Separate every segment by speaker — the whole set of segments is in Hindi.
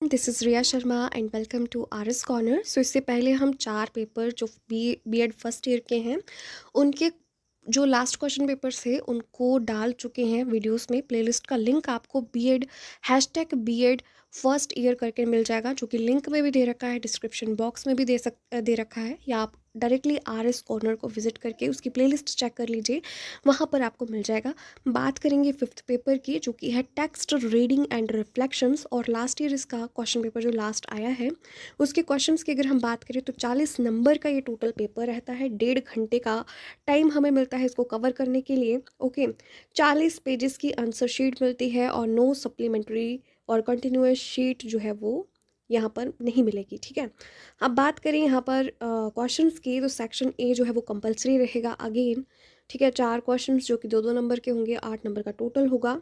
Speaker 1: This is Riya Sharma and welcome to R S corner. So इससे पहले हम 4 पेपर जो बी एड फर्स्ट ईयर के हैं, उनके जो लास्ट क्वेश्चन पेपर्स थे उनको डाल चुके हैं वीडियोस में। प्लेलिस्ट का लिंक आपको बी एड फर्स्ट ईयर करके मिल जाएगा, जो कि लिंक में भी दे रखा है, डिस्क्रिप्शन बॉक्स में भी दे रखा है, या आप डायरेक्टली आर एस कॉर्नर को विजिट करके उसकी प्लेलिस्ट चेक कर लीजिए, वहाँ पर आपको मिल जाएगा। बात करेंगे फिफ्थ पेपर की, जो कि है टेक्स्ट रीडिंग एंड रिफ्लेक्शंस, और लास्ट ईयर इसका क्वेश्चन पेपर जो लास्ट आया है उसके क्वेश्चंस की अगर हम बात करें तो 40 नंबर का ये टोटल पेपर रहता है। 1.5 घंटे का टाइम हमें मिलता है इसको कवर करने के लिए। ओके, 40 पेजेस की आंसर शीट मिलती है और नो सप्लीमेंट्री और कंटिन्यूअस शीट जो है वो यहाँ पर नहीं मिलेगी। ठीक है, अब बात करें यहाँ पर क्वेश्चंस की, तो सेक्शन ए जो है वो कंपलसरी रहेगा अगेन। ठीक है, 4 क्वेश्चंस जो कि 2-2 नंबर के होंगे, 8 नंबर का टोटल होगा।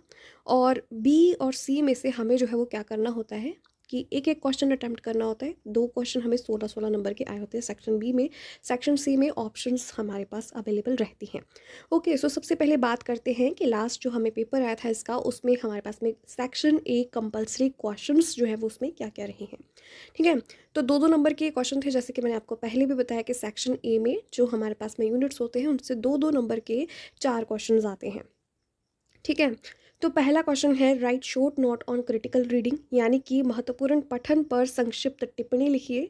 Speaker 1: और बी और सी में से हमें जो है वो क्या करना होता है कि एक एक क्वेश्चन अटैम्प्ट करना होता है। 2 क्वेश्चन हमें 16-16 नंबर के आए होते हैं सेक्शन बी में। सेक्शन सी में ऑप्शंस हमारे पास अवेलेबल रहती हैं। ओके, सो सबसे पहले बात करते हैं कि लास्ट जो हमें पेपर आया था इसका, उसमें हमारे पास में सेक्शन ए कंपलसरी क्वेश्चंस जो है वो उसमें क्या क्या रहे हैं। ठीक है, तो 2-2 नंबर के क्वेश्चन थे, जैसे कि मैंने आपको पहले भी बताया कि सेक्शन ए में जो हमारे पास में यूनिट्स होते हैं उनसे 2-2 नंबर के 4 क्वेश्चंस आते हैं। ठीक है, तो पहला क्वेश्चन है right short note on critical reading, यानी कि महत्वपूर्ण पठन पर संक्षिप्त टिप्पणी लिखिए।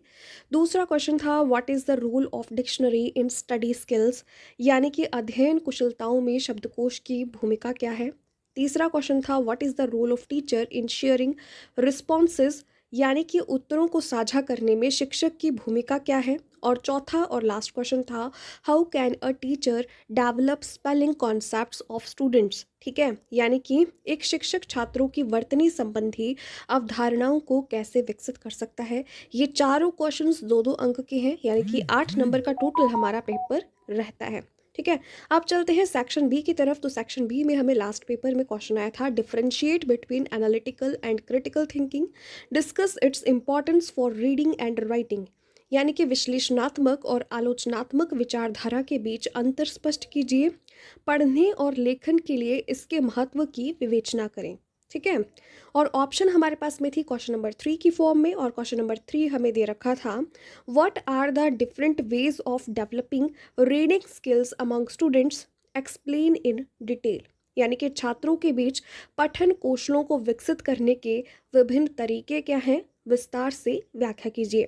Speaker 1: दूसरा क्वेश्चन था what is the role of dictionary in study skills, यानी कि अध्ययन कुशलताओं में शब्दकोश की भूमिका क्या है। तीसरा क्वेश्चन था what is the role of teacher in sharing responses, यानी कि उत्तरों को साझा करने में शिक्षक की भूमिका क्या है। और चौथा और लास्ट क्वेश्चन था how can a teacher develop spelling concepts of students. ठीक है, यानी कि एक शिक्षक छात्रों की वर्तनी संबंधी अवधारणाओं को कैसे विकसित कर सकता है। ये चारों क्वेश्चंस 2-2 अंक के हैं, यानी कि 8 नंबर का टोटल हमारा पेपर रहता है। ठीक है, अब चलते हैं सेक्शन बी की तरफ। तो सेक्शन बी में हमें लास्ट पेपर में क्वेश्चन आया था differentiate between analytical and critical thinking, discuss its importance for reading and writing, यानी कि विश्लेषणात्मक और आलोचनात्मक विचारधारा के बीच अंतर स्पष्ट कीजिए, पढ़ने और लेखन के लिए इसके महत्व की विवेचना करें। ठीक है, और ऑप्शन हमारे पास में थी क्वेश्चन नंबर 3 की फॉर्म में, और क्वेश्चन नंबर 3 हमें दे रखा था what are the different ways of developing reading skills among students, explain in detail, यानी कि छात्रों के बीच पठन कौशलों को विकसित करने के विभिन्न तरीके क्या हैं, विस्तार से व्याख्या कीजिए।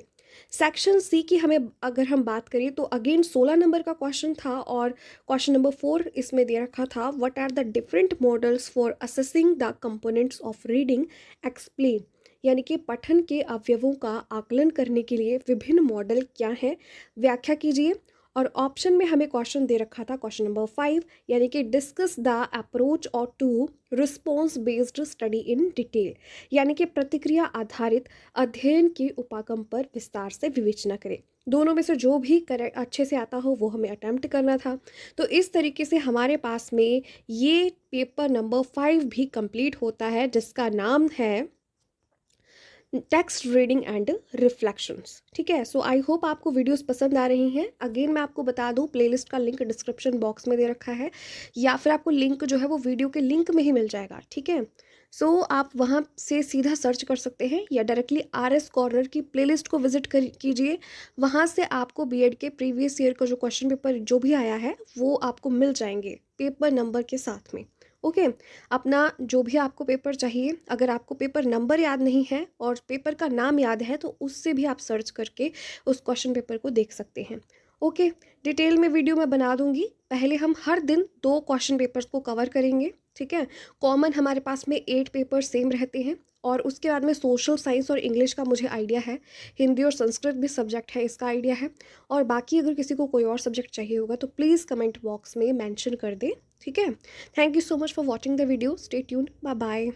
Speaker 1: सेक्शन सी की हमें अगर हम बात करें तो अगेन 16 नंबर का क्वेश्चन था, और क्वेश्चन नंबर 4 इसमें दे रखा था what are the different models for assessing the components of reading, explain, यानी कि पठन के अवयवों का आकलन करने के लिए विभिन्न मॉडल क्या हैं, व्याख्या कीजिए। और ऑप्शन में हमें क्वेश्चन दे रखा था क्वेश्चन नंबर 5, यानी कि डिस्कस द अप्रोच और to response based study in detail, यानी कि प्रतिक्रिया आधारित अध्ययन के उपागम पर विस्तार से विवेचना करें। दोनों में से जो भी करेक्ट अच्छे से आता हो वो हमें अटेम्प्ट करना था। तो इस तरीके से हमारे पास में ये पेपर नंबर 5 भी कंप्लीट होता है, जिसका नाम है टेक्स्ट रीडिंग एंड रिफ्लेक्शंस। ठीक है, सो आई होप आपको वीडियोस पसंद आ रही हैं। अगेन मैं आपको बता दूं, प्लेलिस्ट का लिंक डिस्क्रिप्शन बॉक्स में दे रखा है, या फिर आपको लिंक जो है वो वीडियो के लिंक में ही मिल जाएगा। ठीक है, सो आप वहाँ से सीधा सर्च कर सकते हैं, या डायरेक्टली आर एस कॉर्नर की प्लेलिस्ट को विजिट कीजिए। वहाँ से आपको बीएड के प्रीवियस ईयर का जो क्वेश्चन पेपर जो भी आया है वो आपको मिल जाएंगे पेपर नंबर के साथ में। ओके, अपना जो भी आपको पेपर चाहिए, अगर आपको पेपर नंबर याद नहीं है और पेपर का नाम याद है, तो उससे भी आप सर्च करके उस क्वेश्चन पेपर को देख सकते हैं। ओके, डिटेल में वीडियो मैं बना दूंगी। पहले हम हर दिन 2 क्वेश्चन पेपर्स को कवर करेंगे। ठीक है, कॉमन हमारे पास में 8 पेपर सेम रहते हैं, और उसके बाद में सोशल साइंस और इंग्लिश का मुझे आइडिया है, हिंदी और संस्कृत भी सब्जेक्ट है इसका आइडिया है, और बाकी अगर किसी को कोई और सब्जेक्ट चाहिए होगा तो प्लीज़ कमेंट बॉक्स में मेंशन कर दें। ठीक है, thank you so much for watching the video, stay tuned, bye bye.